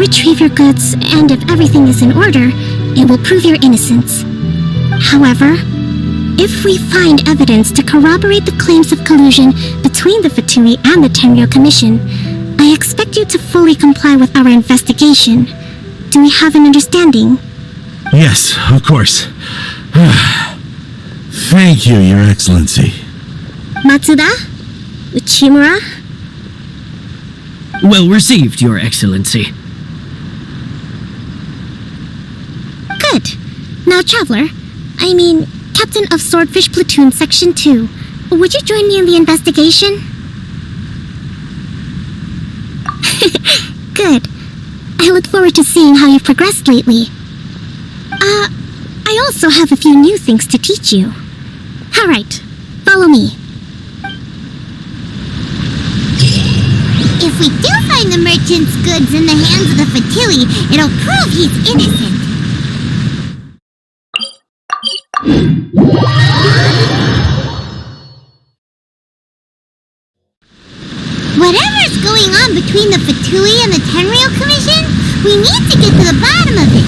Retrieve your goods, and if everything is in order, it will prove your innocence. However, if we find evidence to corroborate the claims of collusion between the Fatui and the Tenryou Commission, I expect you to fully comply with our investigation. Do we have an understanding? Yes, of course. Thank you, Your Excellency. Matsuda? Uchimura? Well received, Your Excellency. Good. Now, Traveler, Captain of Swordfish Platoon Section 2, would you join me in the investigation? Good. I look forward to seeing how you've progressed lately. I also have a few new things to teach you. Alright, follow me. If we do find the merchant's goods in the hands of the Fatui, it'll prove he's innocent. Whatever's going on between the Fatui and the Tenryou Commission, we need to get to the bottom of it.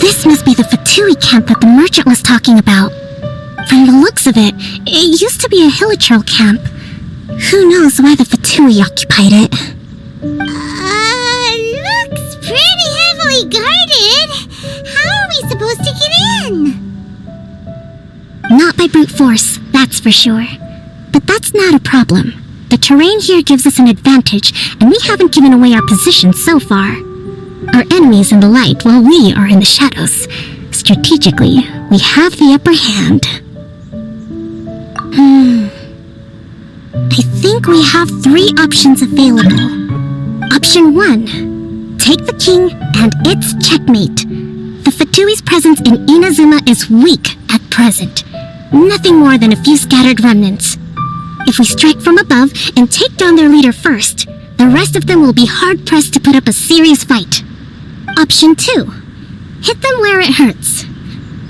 This must be the Fatui camp that the merchant was talking about. From the looks of it, it used to be a Hilichurl camp. Who knows why the Fatui occupied it? Looks pretty heavily guarded. How are we supposed to get in? Not by brute force, that's for sure. But that's not a problem. The terrain here gives us an advantage, and we haven't given away our position so far. Our enemy is in the light while we are in the shadows. Strategically, we have the upper hand. I think we have 3 options available. Option 1. Take the king and it's checkmate. The Fatui's presence in Inazuma is weak at present. Nothing more than a few scattered remnants. If we strike from above and take down their leader first, the rest of them will be hard-pressed to put up a serious fight. Option 2. Hit them where it hurts.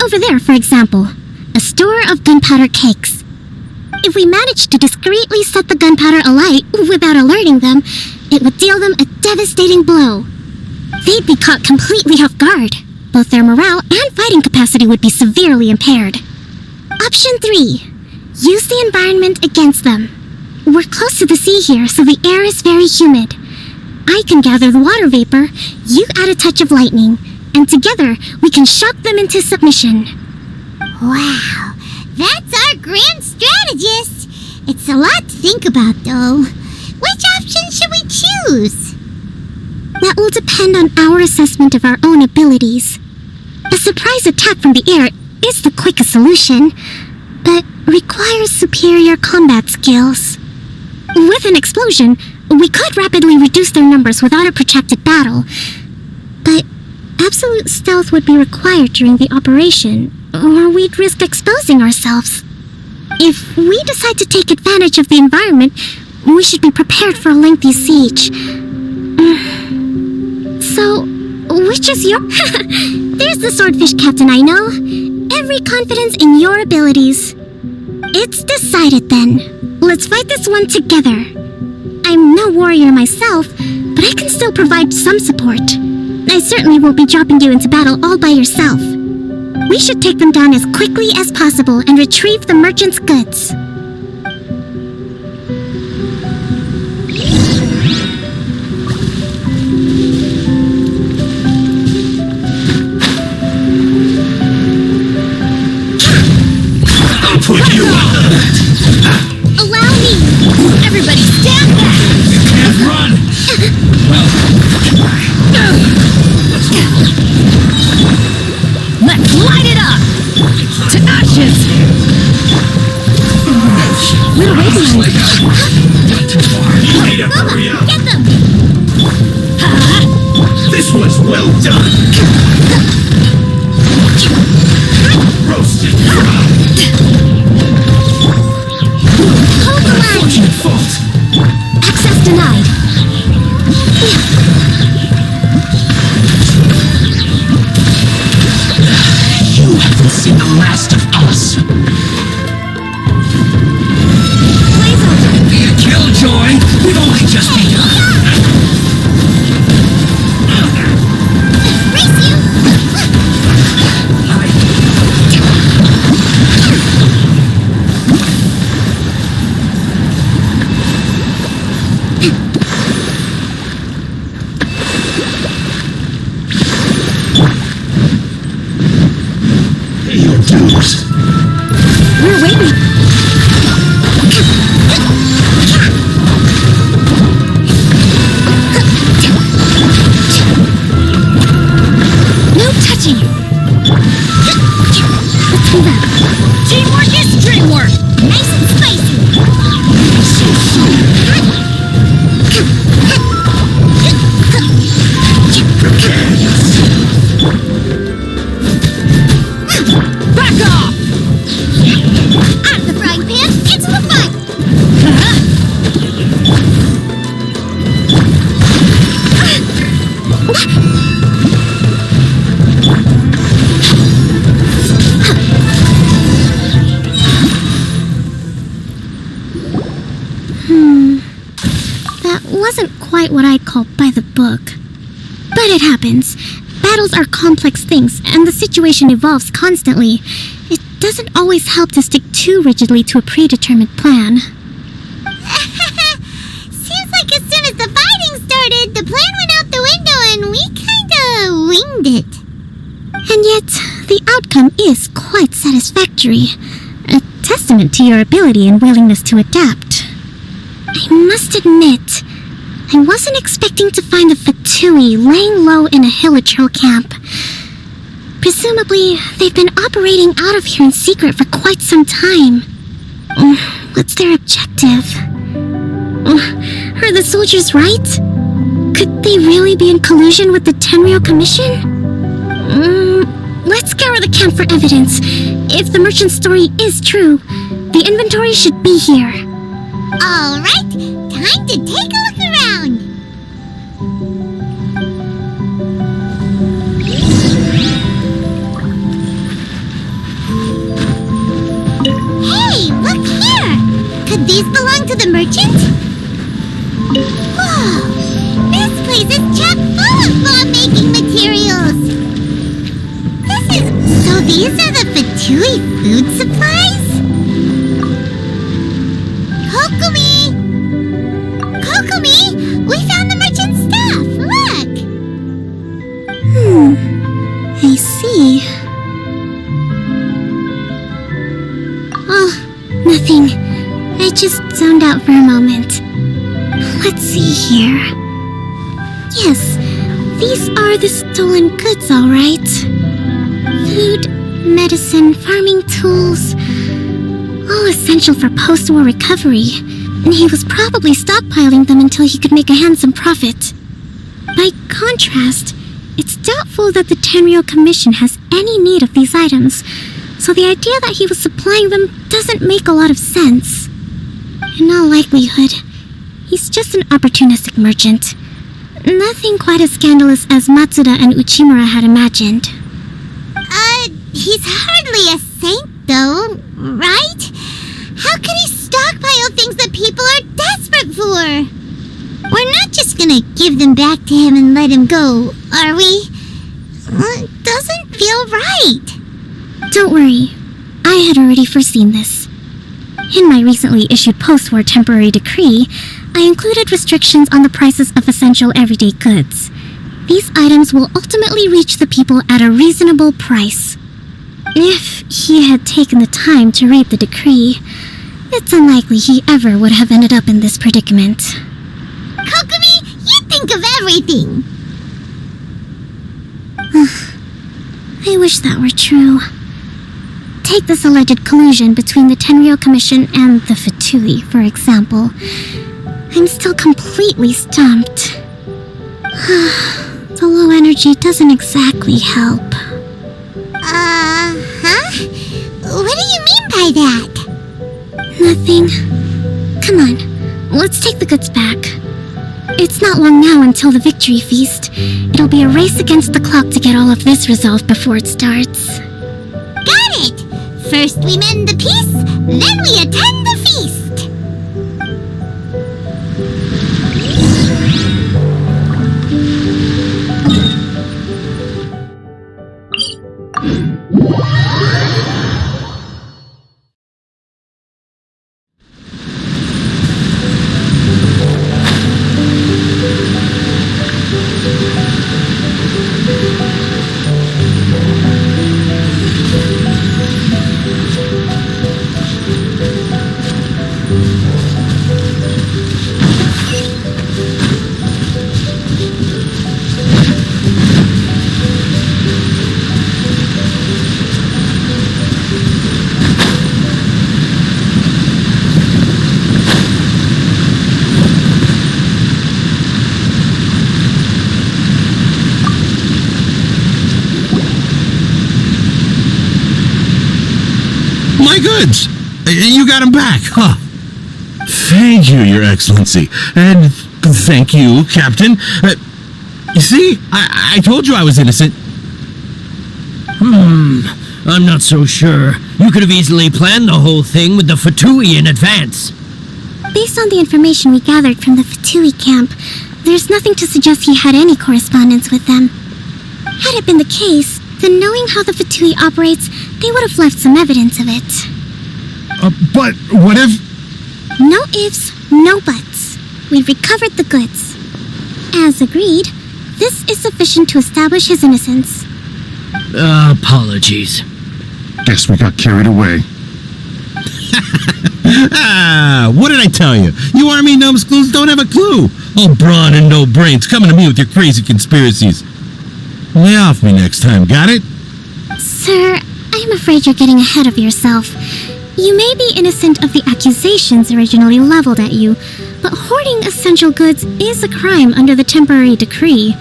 Over there, for example, a store of gunpowder cakes. If we manage to discreetly set the gunpowder alight without alerting them, it would deal them a devastating blow. They'd be caught completely off guard. Both their morale and fighting capacity would be severely impaired. Option 3. Use the environment against them. We're close to the sea here, so the air is very humid. I can gather the water vapor, you add a touch of lightning, and together we can shock them into submission. Wow, that's our grand strategist. It's a lot to think about, though. Which option should we choose? That will depend on our assessment of our own abilities. A surprise attack from the air is the quickest solution, but requires superior combat skills. With an explosion, we could rapidly reduce their numbers without a protracted battle, but absolute stealth would be required during the operation, or we'd risk exposing ourselves. If we decide to take advantage of the environment, we should be prepared for a lengthy siege. So, which is your... There's the swordfish captain I know. Every confidence in your abilities. It's decided then. Let's fight this one together. I'm no warrior myself, but I can still provide some support. I certainly won't be dropping you into battle all by yourself. We should take them down as quickly as possible and retrieve the merchant's goods. I'll put you on. Allow me! Everybody stand back! You can't run! Well, Let's light it up! To ashes! We're waiting. Not too far. You need to hurry up. Get them! This was well done. Roasted fried. Hold the line! Unfortunate fault. Access denied. what I'd call by the book. But it happens. Battles are complex things, and the situation evolves constantly. It doesn't always help to stick too rigidly to a predetermined plan. Seems like as soon as the fighting started, the plan went out the window and we kinda winged it. And yet, the outcome is quite satisfactory. A testament to your ability and willingness to adapt. I must admit, I wasn't expecting to find the Fatui laying low in a Hilichurl camp. Presumably, they've been operating out of here in secret for quite some time. What's their objective? Are the soldiers right? Could they really be in collusion with the Tenryou Commission? Let's scour the camp for evidence. If the merchant's story is true, the inventory should be here. Alright, time to take a look around. Hey, look here! Could these belong to the merchant? Whoa! This place is chock full of bomb-making materials! So these are the Fatui food supplies? Kokumi! Kokumi! We found the merchant's stuff! Look! I see. Oh, nothing. I just zoned out for a moment. Let's see here. Yes, these are the stolen goods, all right. Food, medicine, farming tools, all essential for post-war recovery, and he was probably stockpiling them until he could make a handsome profit. By contrast, it's doubtful that the Tenryou Commission has any need of these items, so the idea that he was supplying them doesn't make a lot of sense. In all likelihood, he's just an opportunistic merchant. Nothing quite as scandalous as Matsuda and Uchimura had imagined. He's hardly a saint, though, right? How could he stockpile things that people are desperate for? We're not just gonna give them back to him and let him go, are we? It doesn't feel right. Don't worry. I had already foreseen this. In my recently issued post-war temporary decree, I included restrictions on the prices of essential everyday goods. These items will ultimately reach the people at a reasonable price. If he had taken the time to read the decree, it's unlikely he ever would have ended up in this predicament. Kokumi, you think of everything! I wish that were true. Take this alleged collusion between the Tenryou Commission and the Fatui, for example. I'm still completely stumped. The low energy doesn't exactly help. What do you mean by that? Nothing. Come on, let's take the goods back. It's not long now until the victory feast. It'll be a race against the clock to get all of this resolved before it starts. Got it! First we mend the peace, then we attend the feast! My goods! You got them back, huh? Thank you, Your Excellency. And thank you, Captain. You see, I told you I was innocent. I'm not so sure. You could have easily planned the whole thing with the Fatui in advance. Based on the information we gathered from the Fatui camp, there's nothing to suggest he had any correspondence with them. Had it been the case, then knowing how the Fatui operates, they would have left some evidence of it. But what if... No ifs, no buts. We've recovered the goods. As agreed, this is sufficient to establish his innocence. Apologies. Guess we got carried away. What did I tell you? You army numbskulls don't have a clue. All brawn and no brains coming to me with your crazy conspiracies. Lay off me next time, got it? Sir, I'm afraid you're getting ahead of yourself. You may be innocent of the accusations originally leveled at you, but hoarding essential goods is a crime under the temporary decree.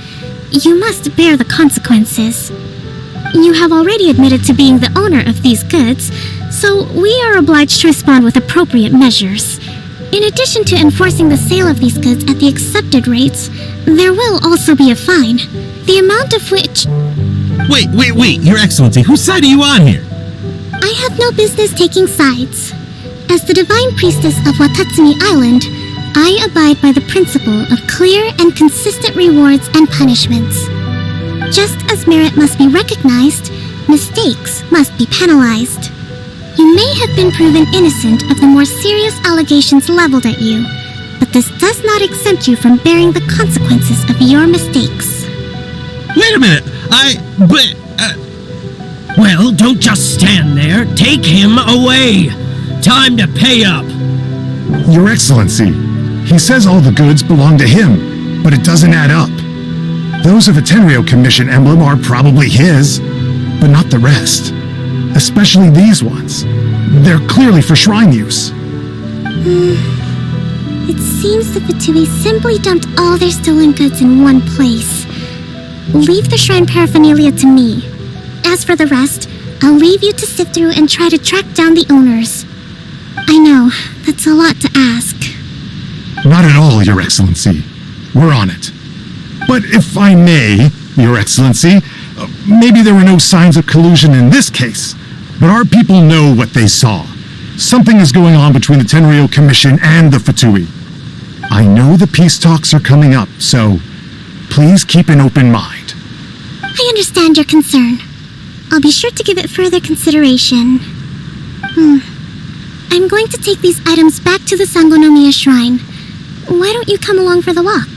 You must bear the consequences. You have already admitted to being the owner of these goods, so we are obliged to respond with appropriate measures. In addition to enforcing the sale of these goods at the accepted rates, there will also be a fine, the amount of which... Wait, Your Excellency, whose side are you on here? I have no business taking sides. As the divine priestess of Watatsumi Island, I abide by the principle of clear and consistent rewards and punishments. Just as merit must be recognized, mistakes must be penalized. You may have been proven innocent of the more serious allegations leveled at you, but this does not exempt you from bearing the consequences of your mistakes. Wait a minute, Well, don't just stand there. Take him away. Time to pay up. Your Excellency, he says all the goods belong to him, but it doesn't add up. Those of a Tenryo Commission emblem are probably his, but not the rest. Especially these ones. They're clearly for shrine use. It seems the Fatui simply dumped all their stolen goods in one place. Leave the shrine paraphernalia to me. As for the rest, I'll leave you to sift through and try to track down the owners. I know, that's a lot to ask. Not at all, Your Excellency. We're on it. But if I may, Your Excellency, maybe there were no signs of collusion in this case, but our people know what they saw. Something is going on between the Tenryo Commission and the Fatui. I know the peace talks are coming up, so please keep an open mind. I understand your concern. I'll be sure to give it further consideration. I'm going to take these items back to the Sangonomiya Shrine. Why don't you come along for the walk?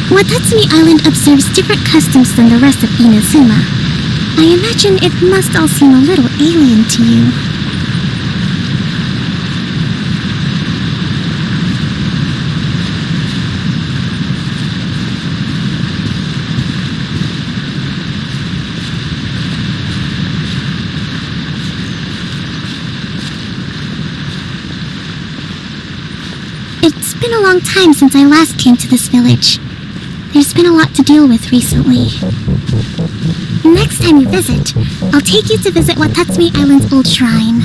Watatsumi Island observes different customs than the rest of Inazuma. I imagine it must all seem a little alien to you. It's been a long time since I last came to this village. There's been a lot to deal with recently. Next time you visit, I'll take you to visit Watatsumi Island's old shrine.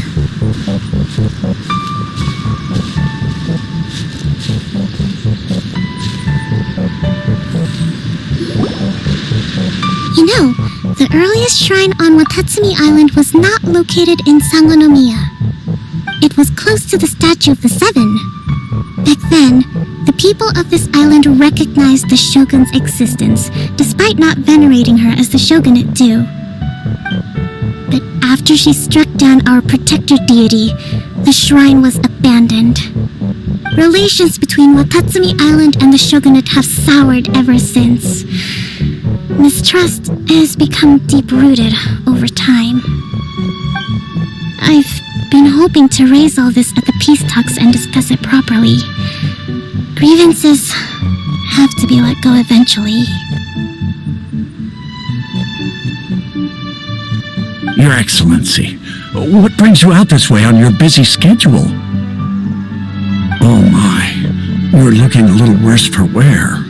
You know, the earliest shrine on Watatsumi Island was not located in Sangonomiya. It was close to the Statue of the Seven. Back then, the people of this island recognized the shogun's existence, despite not venerating her as the shogunate do. But after she struck down our protector deity, the shrine was abandoned. Relations between Watatsumi Island and the shogunate have soured ever since. Mistrust has become deep-rooted over time. I've been hoping to raise all this at the peace talks and discuss it properly. Grievances have to be let go eventually. Your Excellency, what brings you out this way on your busy schedule? Oh my, you're looking a little worse for wear.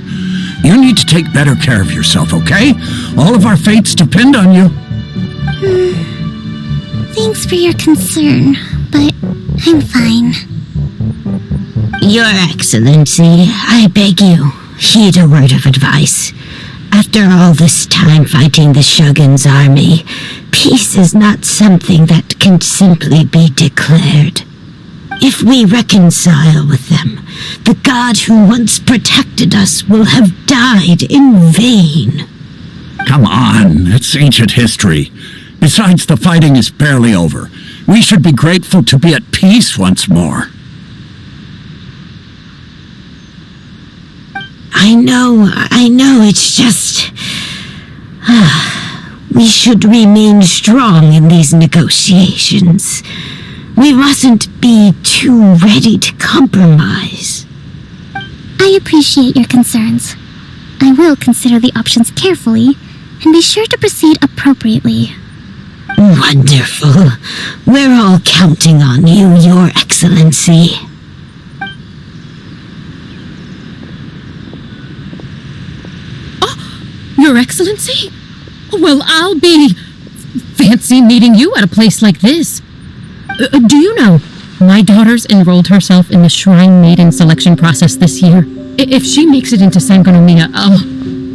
You need to take better care of yourself, okay? All of our fates depend on you. Thanks for your concern, but I'm fine. Your Excellency, I beg you, heed a word of advice. After all this time fighting the Shogun's army, Peace is not something that can simply be declared. If we reconcile with them, the God who once protected us will have died in vain. Come on, it's ancient history. Besides, the fighting is barely over. We should be grateful to be at peace once more. I know, it's just... we should remain strong in these negotiations. We mustn't be too ready to compromise. I appreciate your concerns. I will consider the options carefully and be sure to proceed appropriately. Wonderful. We're all counting on you, Your Excellency. Your Excellency? Well, I'll be... fancy meeting you at a place like this. Do you know, my daughter's enrolled herself in the Shrine Maiden selection process this year. If she makes it into Sangonomiya,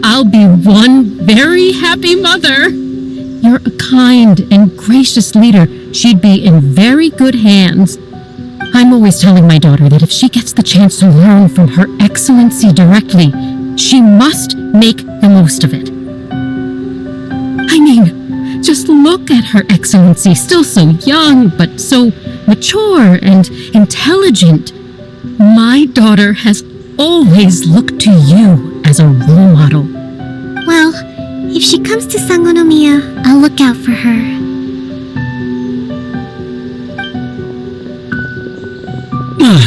I'll be one very happy mother. You're a kind and gracious leader. She'd be in very good hands. I'm always telling my daughter that if she gets the chance to learn from Her Excellency directly, she must make the most of it. I mean, just look at Her Excellency, still so young, but so mature and intelligent. My daughter has always looked to you as a role model. Well, if she comes to Sangonomiya, I'll look out for her.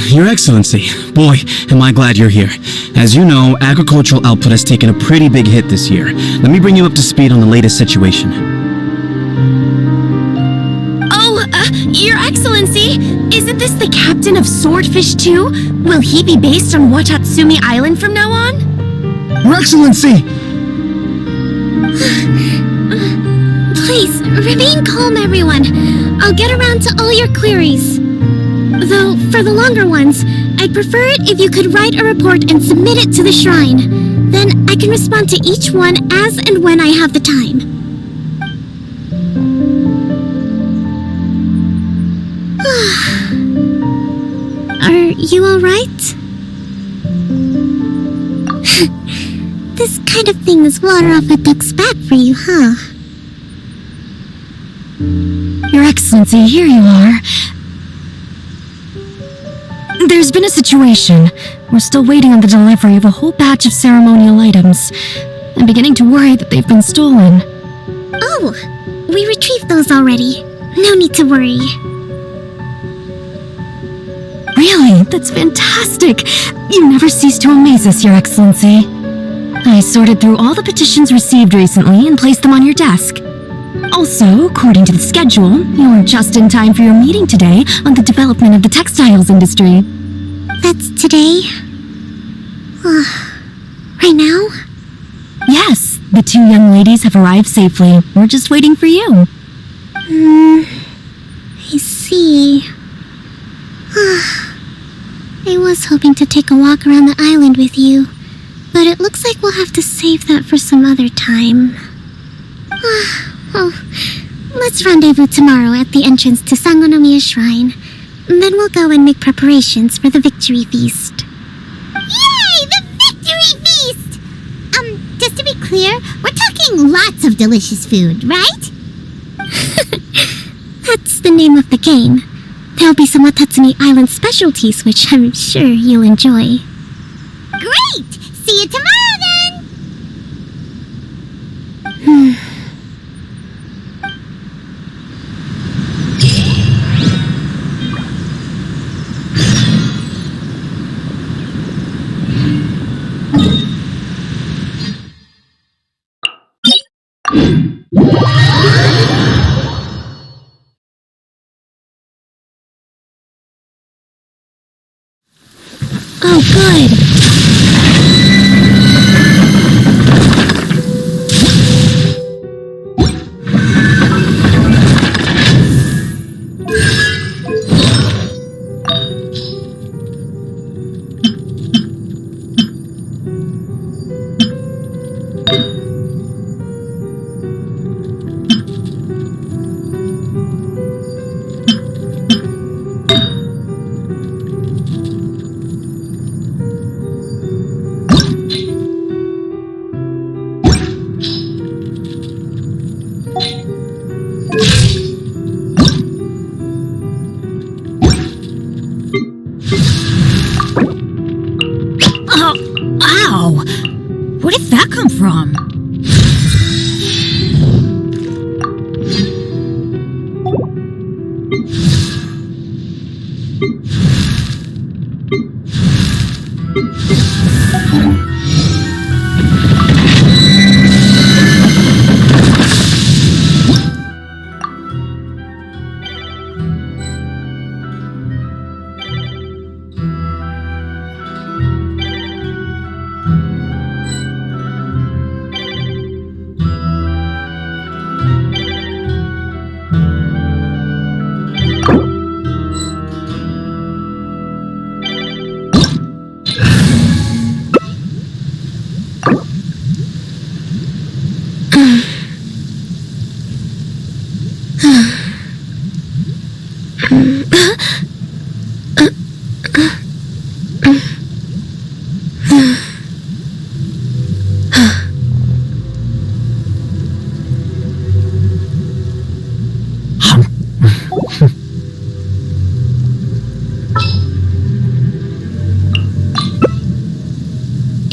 Your Excellency, boy, am I glad you're here. As you know, agricultural output has taken a pretty big hit this year. Let me bring you up to speed on the latest situation. Oh, Your Excellency, isn't this the captain of Swordfish 2? Will he be based on Watatsumi Island from now on? Your Excellency! Please, remain calm, everyone. I'll get around to all your queries. Though, for the longer ones, I'd prefer it if you could write a report and submit it to the shrine. Then I can respond to each one as and when I have the time. Are you alright? This kind of thing is water off a duck's back for you, huh? Your Excellency, here you are. There's been a situation. We're still waiting on the delivery of a whole batch of ceremonial items. I'm beginning to worry that they've been stolen. Oh, we retrieved those already. No need to worry. Really? That's fantastic! You never cease to amaze us, Your Excellency. I sorted through all the petitions received recently and placed them on your desk. Also, according to the schedule, you're just in time for your meeting today on the development of the textiles industry. That's today? Right now? Yes, the two young ladies have arrived safely. We're just waiting for you. I see. I was hoping to take a walk around the island with you, but it looks like we'll have to save that for some other time. Well, let's rendezvous tomorrow at the entrance to Sangonomiya Shrine. Then we'll go and make preparations for the victory feast. Yay! The victory feast! Just to be clear, we're talking lots of delicious food, right? That's the name of the game. There'll be some Watatsumi Island specialties, which I'm sure you'll enjoy. Great! See you tomorrow then! Oh, good. Where did that come from?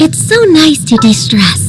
It's so nice to de-stress.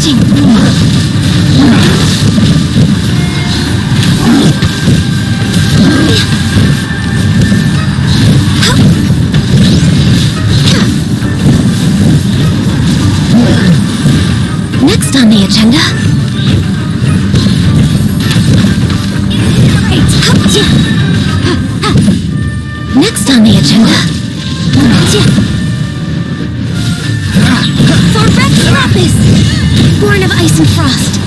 Watching. Next on the agenda. Next on the agenda. For Rex Lapis, born of ice and frost.